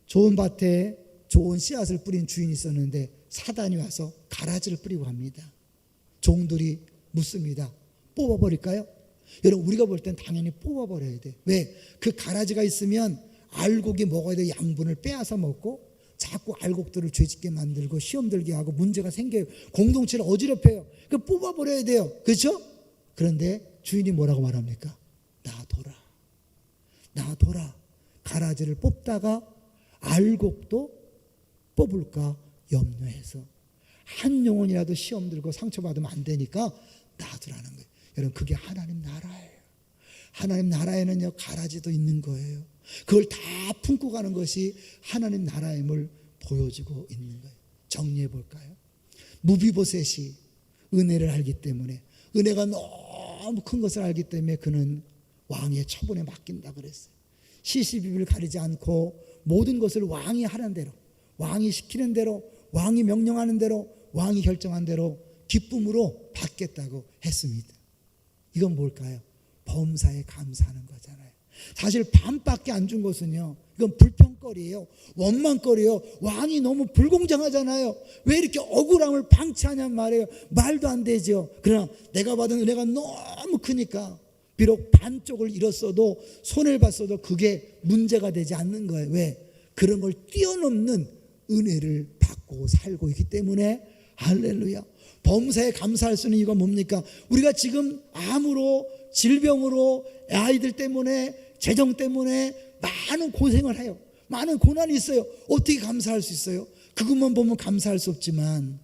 좋은 밭에 좋은 씨앗을 뿌린 주인이 있었는데 사단이 와서 가라지를 뿌리고 갑니다. 종들이 묻습니다. 뽑아버릴까요? 여러분, 우리가 볼 땐 당연히 뽑아버려야 돼. 왜? 그 가라지가 있으면 알곡이 먹어야 될 양분을 빼앗아 먹고 자꾸 알곡들을 죄짓게 만들고 시험 들게 하고 문제가 생겨요. 공동체를 어지럽혀요. 그 뽑아버려야 돼요. 그렇죠? 그런데 주인이 뭐라고 말합니까? 놔둬라. 놔둬라. 가라지를 뽑다가 알곡도 뽑을까 염려해서 한 영혼이라도 시험 들고 상처받으면 안 되니까 놔두라는 거예요. 여러분, 그게 하나님 나라예요. 하나님 나라에는요, 가라지도 있는 거예요. 그걸 다 품고 가는 것이 하나님 나라임을 보여주고 있는 거예요. 정리해 볼까요? 무비보셋이 은혜를 알기 때문에, 은혜가 너무 큰 것을 알기 때문에 그는 왕의 처분에 맡긴다 그랬어요. 시시비비를 가리지 않고 모든 것을 왕이 하는 대로, 왕이 시키는 대로, 왕이 명령하는 대로, 왕이 결정한 대로 기쁨으로 받겠다고 했습니다. 이건 뭘까요? 범사에 감사하는 거잖아요. 사실 반밖에 안 준 것은요, 이건 불평거리예요. 원망거리예요. 왕이 너무 불공정하잖아요. 왜 이렇게 억울함을 방치하냔 말이에요. 말도 안 되죠. 그러나 내가 받은 은혜가 너무 크니까 비록 반쪽을 잃었어도 손해를 봤어도 그게 문제가 되지 않는 거예요. 왜? 그런 걸 뛰어넘는 은혜를 받고 살고 있기 때문에 할렐루야. 범사에 감사할 수 있는 이유가 뭡니까? 우리가 지금 암으로, 질병으로, 아이들 때문에, 재정 때문에 많은 고생을 해요. 많은 고난이 있어요. 어떻게 감사할 수 있어요? 그것만 보면 감사할 수 없지만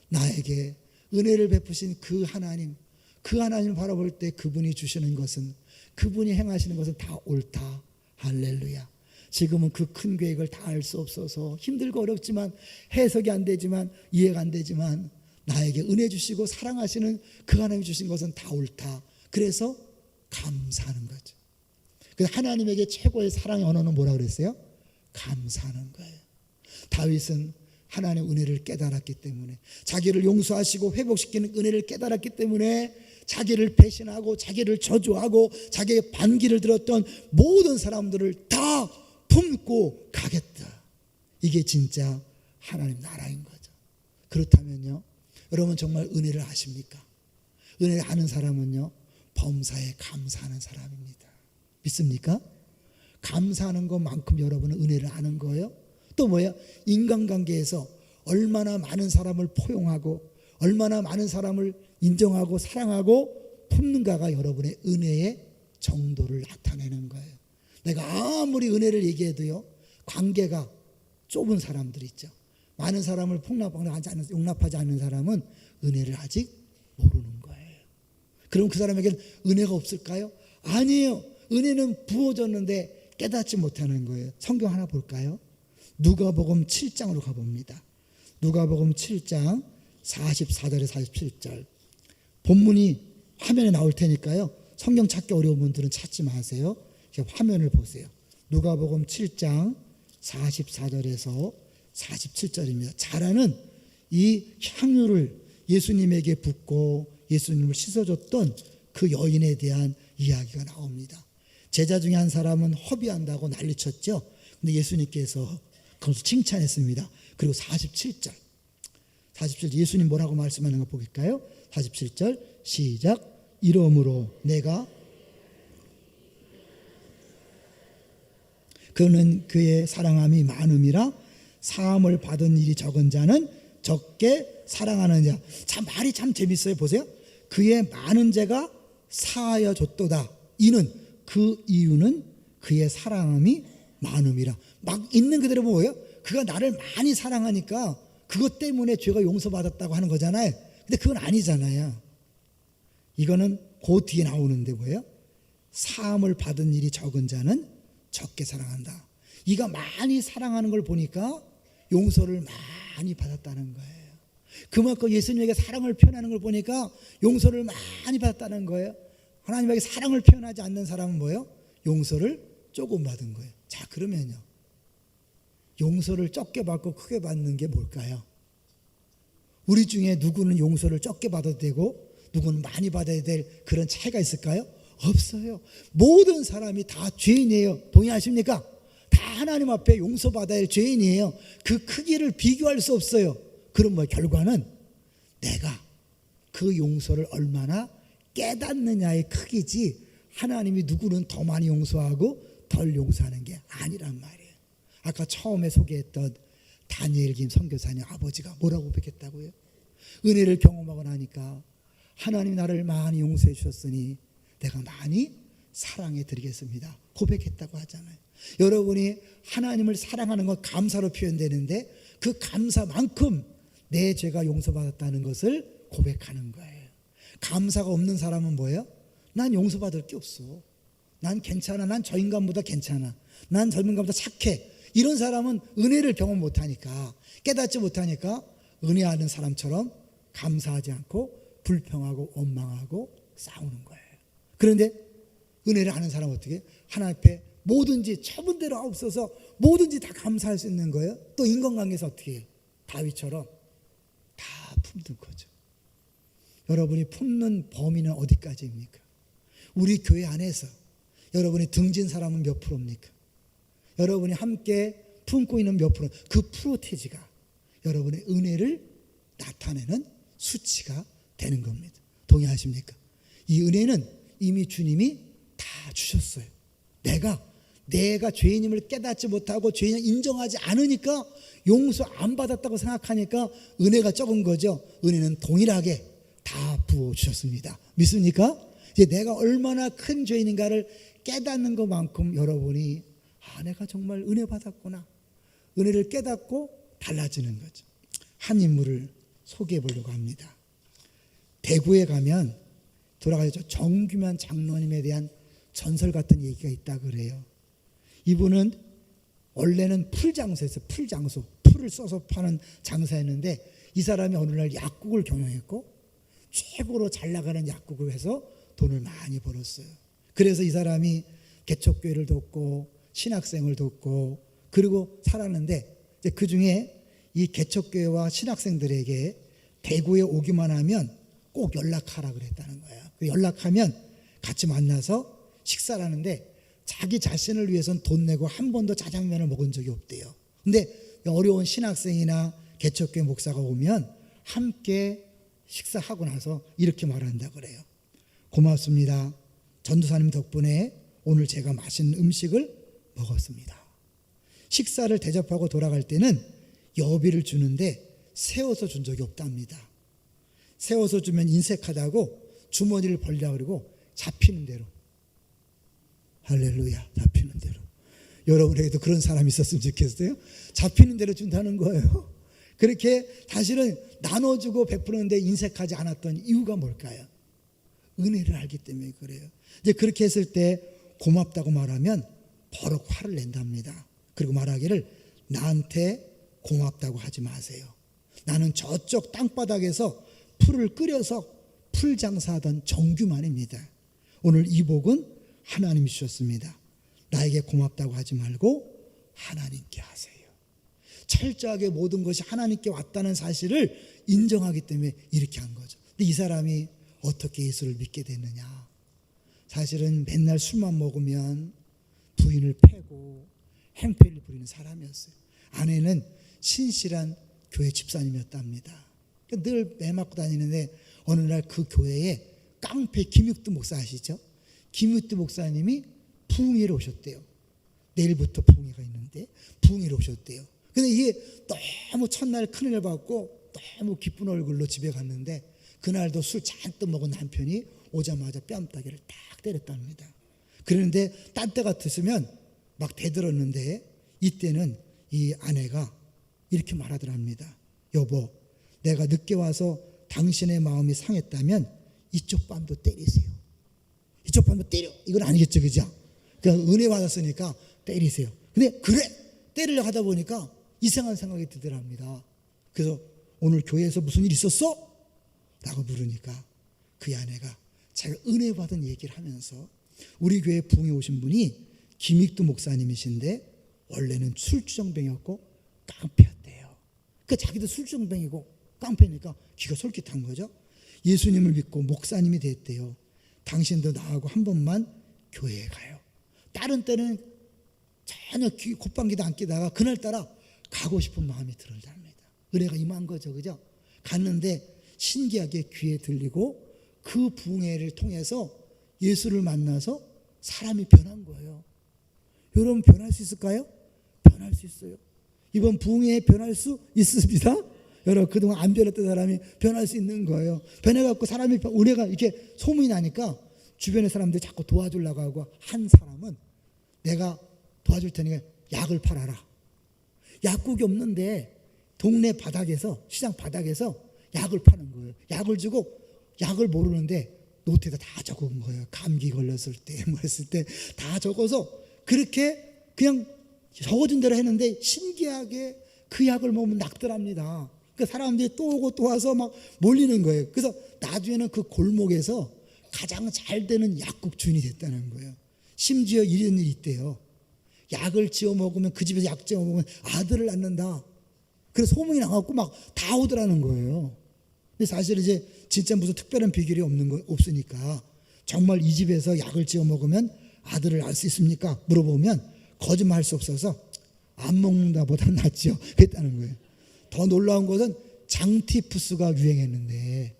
나에게 은혜를 베푸신 그 하나님, 그 하나님을 바라볼 때 그분이 주시는 것은, 그분이 행하시는 것은 다 옳다. 할렐루야. 지금은 그 큰 계획을 다 알 수 없어서 힘들고 어렵지만, 해석이 안 되지만, 이해가 안 되지만 나에게 은혜 주시고 사랑하시는 그 하나님이 주신 것은 다 옳다. 그래서 감사하는 거죠. 그래서 하나님에게 최고의 사랑의 언어는 뭐라고 그랬어요? 감사하는 거예요. 다윗은 하나님의 은혜를 깨달았기 때문에, 자기를 용서하시고 회복시키는 은혜를 깨달았기 때문에 자기를 배신하고 자기를 저주하고 자기의 반기를 들었던 모든 사람들을 다 품고 가겠다. 이게 진짜 하나님 나라인 거죠. 그렇다면요, 여러분 정말 은혜를 아십니까? 은혜를 아는 사람은요, 범사에 감사하는 사람입니다. 믿습니까? 감사하는 것만큼 여러분은 은혜를 아는 거예요. 또 뭐야? 인간관계에서 얼마나 많은 사람을 포용하고 얼마나 많은 사람을 인정하고 사랑하고 품는가가 여러분의 은혜의 정도를 나타내는 거예요. 내가 아무리 은혜를 얘기해도요, 관계가 좁은 사람들 있죠. 많은 사람을 용납하지 않는 사람은 은혜를 아직 모르는 거예요. 그럼 그 사람에게는 은혜가 없을까요? 아니에요. 은혜는 부어졌는데 깨닫지 못하는 거예요. 성경 하나 볼까요? 누가복음 7장으로 가봅니다. 누가복음 7장 44절에 47절. 본문이 화면에 나올 테니까요, 성경 찾기 어려운 분들은 찾지 마세요. 화면을 보세요. 누가복음 7장 44절에서 47절입니다. 자라는 이 향유를 예수님에게 붓고 예수님을 씻어줬던 그 여인에 대한 이야기가 나옵니다. 제자 중에 한 사람은 허비한다고 난리쳤죠. 근데 예수님께서 그것을 칭찬했습니다. 그리고 47절 예수님 뭐라고 말씀하는 거 볼까요? 47절 시작. 이러므로 내가 그는 그의 사랑함이 많음이라 사함을 받은 일이 적은 자는 적게 사랑하는 자. 참 말이 참 재밌어요. 보세요. 그의 많은 죄가 사하여 줬도다. 이는 그 이유는 그의 사랑함이 많음이라. 막 있는 그대로 뭐예요? 그가 나를 많이 사랑하니까 그것 때문에 죄가 용서받았다고 하는 거잖아요. 근데 그건 아니잖아요. 이거는 그 뒤에 나오는데 뭐예요? 사함을 받은 일이 적은 자는 적게 사랑한다. 이가 많이 사랑하는 걸 보니까 용서를 많이 받았다는 거예요. 그만큼 예수님에게 사랑을 표현하는 걸 보니까 용서를 많이 받았다는 거예요. 하나님에게 사랑을 표현하지 않는 사람은 뭐예요? 용서를 조금 받은 거예요. 자, 그러면요, 용서를 적게 받고 크게 받는 게 뭘까요? 우리 중에 누구는 용서를 적게 받아도 되고 누구는 많이 받아야 될 그런 차이가 있을까요? 없어요. 모든 사람이 다 죄인이에요. 동의하십니까? 다 하나님 앞에 용서받아야 할 죄인이에요. 그 크기를 비교할 수 없어요. 그럼 결과는 내가 그 용서를 얼마나 깨닫느냐의 크기지, 하나님이 누구는 더 많이 용서하고 덜 용서하는 게 아니란 말이에요. 아까 처음에 소개했던 다니엘 김 선교사님 아버지가 뭐라고 고백했다고요? 은혜를 경험하고 나니까 하나님 나를 많이 용서해 주셨으니 내가 많이 사랑해 드리겠습니다, 고백했다고 하잖아요. 여러분이 하나님을 사랑하는 건 감사로 표현되는데 그 감사만큼 내 죄가 용서받았다는 것을 고백하는 거예요. 감사가 없는 사람은 뭐예요? 난 용서받을 게 없어, 난 괜찮아, 난 저 인간보다 괜찮아, 난 저 인간보다 착해. 이런 사람은 은혜를 경험 못하니까, 깨닫지 못하니까 은혜하는 사람처럼 감사하지 않고 불평하고 원망하고 싸우는 거예요. 그런데 은혜를 아는 사람은 어떻게? 하나님 앞에 뭐든지 처분대로 없어서 뭐든지 다 감사할 수 있는 거예요. 또 인간관계에서 어떻게 해요? 다윗처럼 다 품는 거죠. 여러분이 품는 범위는 어디까지입니까? 우리 교회 안에서 여러분이 등진 사람은 몇 프로입니까? 여러분이 함께 품고 있는 몇 프로, 그 프로테지가 여러분의 은혜를 나타내는 수치가 되는 겁니다. 동의하십니까? 이 은혜는 이미 주님이 다 주셨어요. 내가 죄인임을 깨닫지 못하고 죄인을 인정하지 않으니까, 용서 안 받았다고 생각하니까 은혜가 적은 거죠. 은혜는 동일하게 다 부어주셨습니다. 믿습니까? 이제 내가 얼마나 큰 죄인인가를 깨닫는 것만큼 여러분이 내가 정말 은혜 받았구나, 은혜를 깨닫고 달라지는 거죠. 한 인물을 소개해 보려고 합니다. 대구에 가면 돌아가셨죠. 정규만 장로님에 대한 전설 같은 얘기가 있다 그래요. 이분은 원래는 풀장소에서 풀을 써서 파는 장사였는데, 이 사람이 어느 날 약국을 경영했고 최고로 잘 나가는 약국을 해서 돈을 많이 벌었어요. 그래서 이 사람이 개척교회를 돕고 신학생을 돕고 그리고 살았는데, 그 중에 이 개척교회와 신학생들에게 대구에 오기만 하면 꼭 연락하라 그랬다는 거예요. 연락하면 같이 만나서 식사를 하는데 자기 자신을 위해서는 돈 내고 한 번도 짜장면을 먹은 적이 없대요. 근데 어려운 신학생이나 개척교회 목사가 오면 함께 식사하고 나서 이렇게 말한다 그래요. 고맙습니다. 전도사님 덕분에 오늘 제가 맛있는 음식을 먹었습니다. 식사를 대접하고 돌아갈 때는 여비를 주는데 세워서 준 적이 없답니다. 세워서 주면 인색하다고 주머니를 벌려고 그러고 잡히는 대로, 할렐루야, 잡히는 대로. 여러분에게도 그런 사람이 있었으면 좋겠어요. 잡히는 대로 준다는 거예요. 그렇게 사실은 나눠주고 베푸는데 인색하지 않았던 이유가 뭘까요? 은혜를 알기 때문에 그래요. 이제 그렇게 했을 때 고맙다고 말하면 버럭 화를 낸답니다. 그리고 말하기를 나한테 고맙다고 하지 마세요. 나는 저쪽 땅바닥에서 풀을 끓여서 풀 장사하던 정규만입니다. 오늘 이 복은 하나님이 주셨습니다. 나에게 고맙다고 하지 말고 하나님께 하세요. 철저하게 모든 것이 하나님께 왔다는 사실을 인정하기 때문에 이렇게 한 거죠. 근데 이 사람이 어떻게 예수를 믿게 됐느냐? 사실은 맨날 술만 먹으면 부인을 패고 행패를 부리는 사람이었어요. 아내는 신실한 교회 집사님이었답니다. 늘 매맞고 다니는데 어느 날 그 교회에 깡패 김육두 목사 아시죠? 김육두 목사님이 부흥회로 오셨대요. 내일부터 부흥회가 있는데 부흥회로 오셨대요. 근데 이게 너무 첫날 큰일을 받고 너무 기쁜 얼굴로 집에 갔는데, 그날도 술 잔뜩 먹은 남편이 오자마자 뺨따기를 딱 때렸답니다. 그런데 딴 때 같았으면 막 대들었는데, 이때는 이 아내가 이렇게 말하더랍니다. 여보, 내가 늦게 와서 당신의 마음이 상했다면 이쪽 뺨도 때리세요. 이쪽 뺨도 때려. 이건 아니겠죠, 그죠? 그냥 은혜 받았으니까 때리세요. 근데 그래, 때리려고 하다 보니까 이상한 생각이 들더랍니다. 그래서 오늘 교회에서 무슨 일 있었어? 라고 물으니까 그 아내가 자기가 은혜 받은 얘기를 하면서, 우리 교회에 부흥에 오신 분이 김익두 목사님이신데 원래는 술주정뱅이였고 깡패였대요. 그러니까 자기도 술주정뱅이고 깡패니까 귀가 솔깃한 거죠. 예수님을 믿고 목사님이 됐대요. 당신도 나하고 한 번만 교회에 가요. 다른 때는 전혀 콧방귀도 안 끼다가 그날따라 가고 싶은 마음이 들었답니다. 은혜가 임한 거죠. 그죠? 갔는데 신기하게 귀에 들리고 그 부흥회를 통해서 예수를 만나서 사람이 변한 거예요. 여러분 변할 수 있을까요? 변할 수 있어요. 이번 부흥회에 변할 수 있습니다. 여러분 그동안 안 변했던 사람이 변할 수 있는 거예요. 변해갖고 사람이 은혜가 이렇게 소문이 나니까 주변의 사람들이 자꾸 도와주려고 하고 한 사람은 내가 도와줄 테니까 약을 팔아라. 약국이 없는데 동네 바닥에서 시장 바닥에서 약을 파는 거예요. 약을 주고 약을 모르는데 노트에다 다 적은 거예요. 감기 걸렸을 때 뭐 했을 때 다 적어서 그렇게 그냥 적어준 대로 했는데 신기하게 그 약을 먹으면 낫더랍니다. 그러니까 사람들이 또 오고 또 와서 막 몰리는 거예요. 그래서 나중에는 그 골목에서 가장 잘 되는 약국 주인이 됐다는 거예요. 심지어 이런 일이 있대요. 약을 지어 먹으면 그 집에서 약 지어 먹으면 아들을 낳는다. 그래서 소문이 나갖고 막 다 오더라는 거예요. 근데 사실 이제 진짜 무슨 특별한 비결이 없으니까 정말 이 집에서 약을 지어 먹으면 아들을 낳을 수 있습니까? 물어보면 거짓말할 수 없어서 안 먹는다 보다 낫죠. 그랬다는 거예요. 더 놀라운 것은 장티푸스가 유행했는데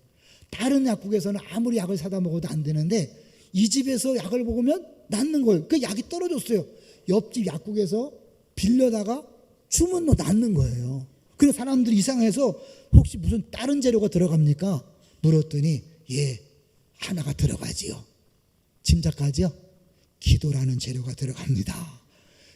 다른 약국에서는 아무리 약을 사다 먹어도 안 되는데 이 집에서 약을 먹으면 낫는 거예요. 그 약이 떨어졌어요. 옆집 약국에서 빌려다가 주면 낫는 거예요. 그래서 사람들이 이상해서 혹시 무슨 다른 재료가 들어갑니까? 물었더니 예, 하나가 들어가지요. 짐작하죠? 기도라는 재료가 들어갑니다.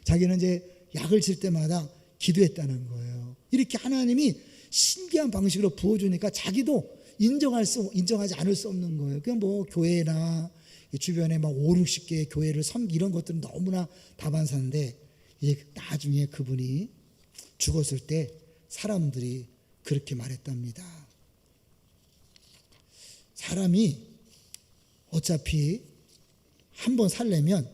자기는 이제 약을 칠 때마다 기도했다는 거예요. 이렇게 하나님이 신기한 방식으로 부어주니까 자기도 인정하지 않을 수 없는 거예요. 그냥 뭐 교회나 주변에 막 5, 60개의 교회를 섬기 이런 것들은 너무나 다반사인데 이제 나중에 그분이 죽었을 때 사람들이 그렇게 말했답니다. 사람이 어차피 한번 살려면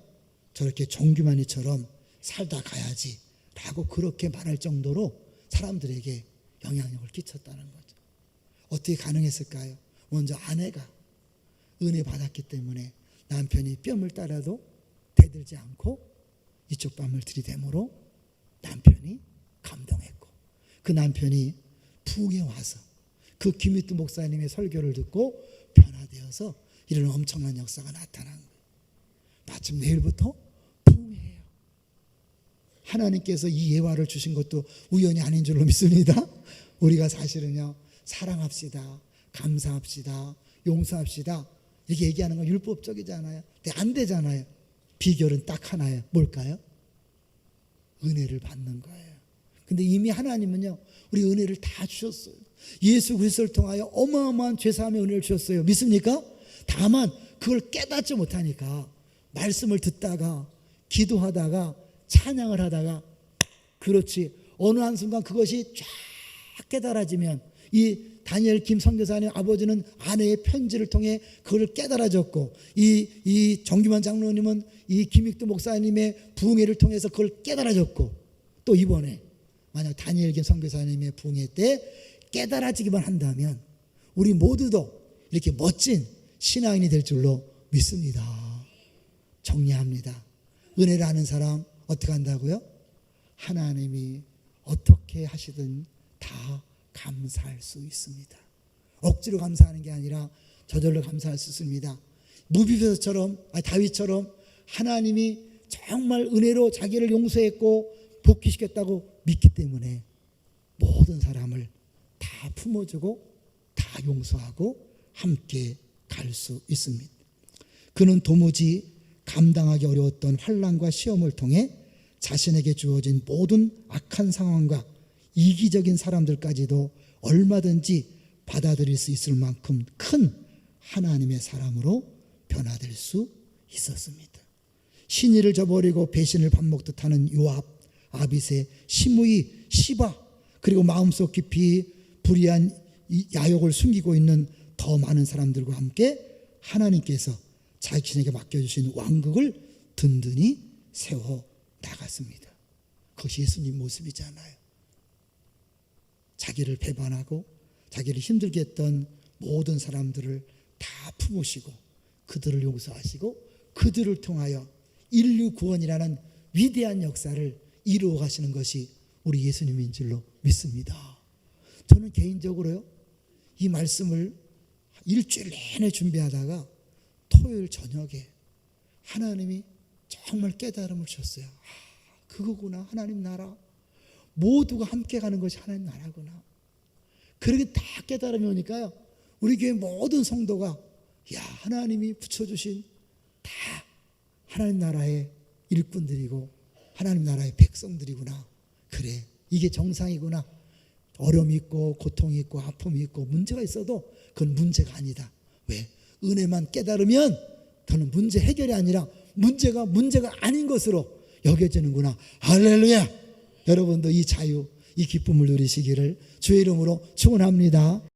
저렇게 정규만이처럼 살다 가야지 라고 그렇게 말할 정도로 사람들에게 영향력을 끼쳤다는 거죠. 어떻게 가능했을까요? 먼저 아내가 은혜 받았기 때문에 남편이 뼘을 따라도 대들지 않고 이쪽 뺨을 들이대므로 남편이 감동했고 그 남편이 부흥에 와서 그 김휘투 목사님의 설교를 듣고 변화되어서 이런 엄청난 역사가 나타난 거예요. 마침 내일부터 부흥해요. 하나님께서 이 예화를 주신 것도 우연이 아닌 줄로 믿습니다. 우리가 사실은요 사랑합시다, 감사합시다, 용서합시다 이렇게 얘기하는 건 율법적이잖아요. 근데 안 되잖아요. 비결은 딱 하나예요. 뭘까요? 은혜를 받는 거예요. 근데 이미 하나님은요 우리 은혜를 다 주셨어요. 예수 그리스도를 통하여 어마어마한 죄사함의 은혜를 주셨어요. 믿습니까? 다만 그걸 깨닫지 못하니까 말씀을 듣다가 기도하다가 찬양을 하다가 그렇지 어느 한순간 그것이 쫙 깨달아지면 이 다니엘 김 선교사님 아버지는 아내의 편지를 통해 그걸 깨달아졌고 이 정규만 장로님은 이 김익두 목사님의 부흥회를 통해서 그걸 깨달아졌고 또 이번에 만약 다니엘 김 선교사님의 부흥회 때 깨달아지기만 한다면 우리 모두도 이렇게 멋진 신앙인이 될 줄로 믿습니다. 정리합니다. 은혜를 아는 사람 어떻게 한다고요? 하나님이 어떻게 하시든 다 감사할 수 있습니다. 억지로 감사하는 게 아니라 저절로 감사할 수 있습니다. 다윗처럼 하나님이 정말 은혜로 자기를 용서했고 복귀시켰다고 믿기 때문에 모든 사람을 다 품어주고 다 용서하고 함께 갈 수 있습니다. 그는 도무지 감당하기 어려웠던 환난과 시험을 통해 자신에게 주어진 모든 악한 상황과 이기적인 사람들까지도 얼마든지 받아들일 수 있을 만큼 큰 하나님의 사람으로 변화될 수 있었습니다. 신의를 저버리고 배신을 밥 먹듯 하는 요압, 아비새, 시므이, 시바 그리고 마음속 깊이 불의한 야욕을 숨기고 있는 더 많은 사람들과 함께 하나님께서 자신에게 맡겨주신 왕국을 든든히 세워 나갔습니다. 그것이 예수님 모습이잖아요. 자기를 배반하고 자기를 힘들게 했던 모든 사람들을 다 품으시고 그들을 용서하시고 그들을 통하여 인류 구원이라는 위대한 역사를 이루어 가시는 것이 우리 예수님인 줄로 믿습니다. 저는 개인적으로요, 이 말씀을 일주일 내내 준비하다가 토요일 저녁에 하나님이 정말 깨달음을 주셨어요. 그거구나, 하나님 나라. 모두가 함께 가는 것이 하나님 나라구나. 그렇게 다 깨달음이 오니까요, 우리 교회 모든 성도가 하나님이 붙여주신 다 하나님 나라의 일꾼들이고 하나님 나라의 백성들이구나. 그래, 이게 정상이구나. 어려움이 있고 고통이 있고 아픔이 있고 문제가 있어도 그건 문제가 아니다. 왜? 은혜만 깨달으면 더는 문제 해결이 아니라 문제가 아닌 것으로 여겨지는구나. 할렐루야. 여러분도 이 자유, 이 기쁨을 누리시기를 주의 이름으로 축원합니다.